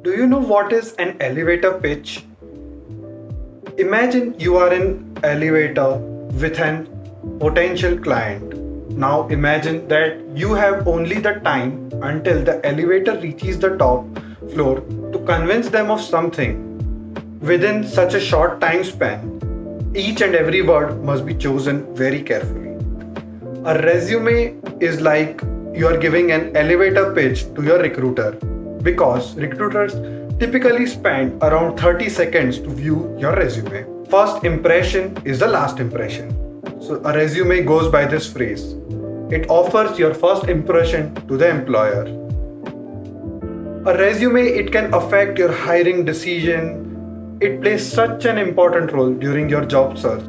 Do you know what is an elevator pitch? Imagine you are in elevator with an potential client. Now imagine that you have only the time until the elevator reaches the top floor to convince them of something. Within such a short time span, each and every word must be chosen very carefully. A resume is like you are giving an elevator pitch to your recruiter because recruiters typically spend around 30 seconds to view your resume. First impression is the last impression. So, a resume goes by this phrase: it offers your first impression to the employer. A resume, it can affect your hiring decision. It plays such an important role during your job search.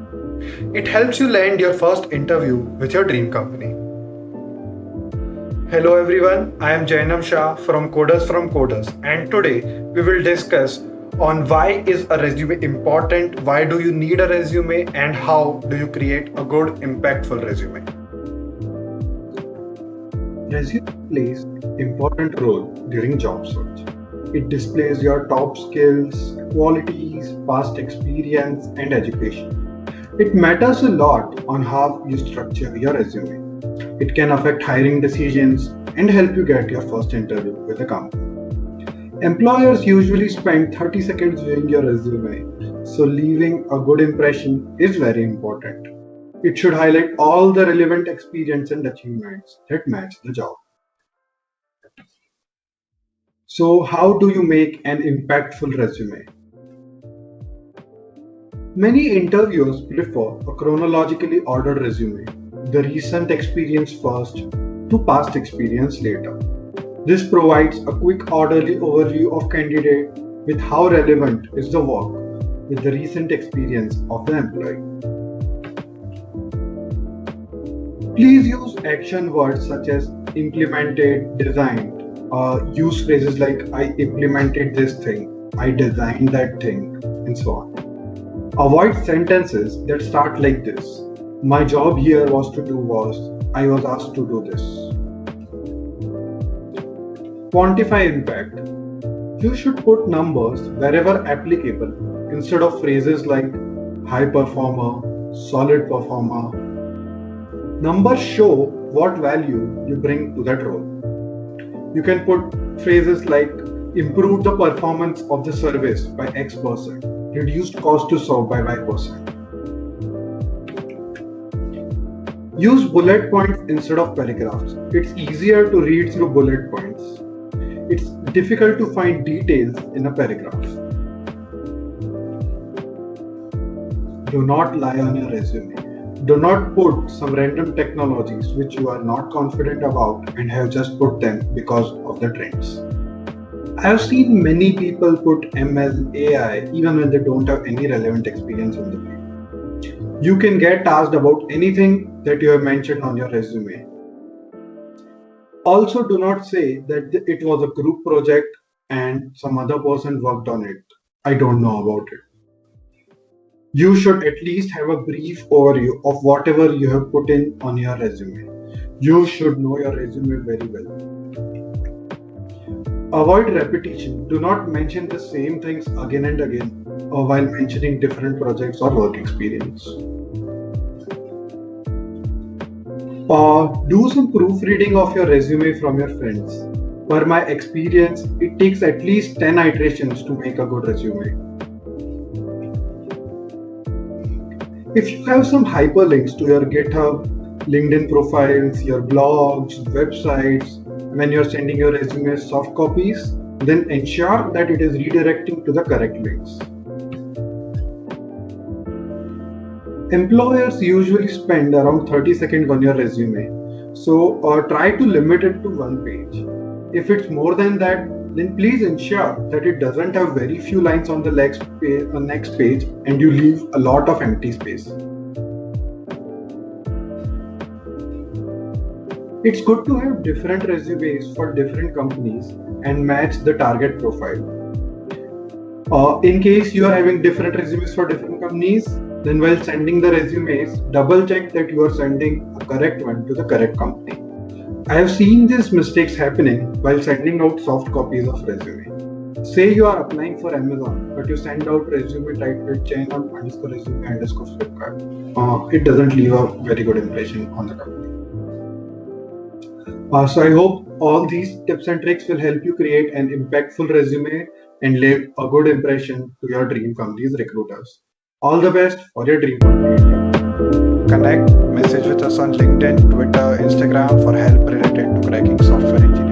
It helps you land your first interview with your dream company. Hello everyone, I am Jainam Shah from Coders, and today we will discuss on why is a resume important, why do you need a resume, and how do you create a good impactful resume. Resume plays an important role during job search. It displays your top skills, qualities, past experience, and education. It matters a lot on how you structure your resume. It can affect hiring decisions and help you get your first interview with a company. Employers usually spend 30 seconds viewing your resume, so leaving a good impression is very important. It should highlight all the relevant experience and achievements that match the job. So, how do you make an impactful resume? Many interviewers prefer a chronologically ordered resume, the recent experience first to past experience later. This provides a quick orderly overview of candidate with how relevant is the work with the recent experience of the employee. Please use action words such as implemented, designed. Use phrases like I implemented this thing, I designed that thing, and so on. Avoid sentences that start like this. My job here was, I was asked to do this. Quantify impact. You should put numbers wherever applicable instead of phrases like high performer, solid performer. Numbers show what value you bring to that role. You can put phrases like improve the performance of the service by X%, reduced cost to serve by Y%. Use bullet points instead of paragraphs. It's easier to read through bullet points. It's difficult to find details in a paragraph. Do not lie on your resume. Do not put some random technologies which you are not confident about and have just put them because of the trends. I have seen many people put ML, AI even when they don't have any relevant experience in the field. You can get asked about anything that you have mentioned on your resume. Also, do not say that it was a group project and some other person worked on it. I don't know about it. You should at least have a brief overview of whatever you have put in on your resume. You should know your resume very well. Avoid repetition. Do not mention the same things again and again while mentioning different projects or work experience. Do some proofreading of your resume from your friends. Per my experience, it takes at least 10 iterations to make a good resume. If you have some hyperlinks to your GitHub, LinkedIn profiles, your blogs, websites, when you're sending your resume as soft copies, then ensure that it is redirecting to the correct links. Employers usually spend around 30 seconds on your resume, so try to limit it to one page. If it's more than that, then please ensure that it doesn't have very few lines on the next page and you leave a lot of empty space. It's good to have different resumes for different companies and match the target profile. In case you are having different resumes for different companies, then while sending the resumes, double check that you are sending a correct one to the correct company. I have seen these mistakes happening while sending out soft copies of resume. Say you are applying for Amazon, but you send out resume titled chain on underscore resume underscore Flipkart. It doesn't leave a very good impression on the company. So I hope all these tips and tricks will help you create an impactful resume and leave a good impression to your dream company's recruiters. All the best for your dream company. Connect, message with us on LinkedIn, Twitter, Instagram for help related to cracking software engineering.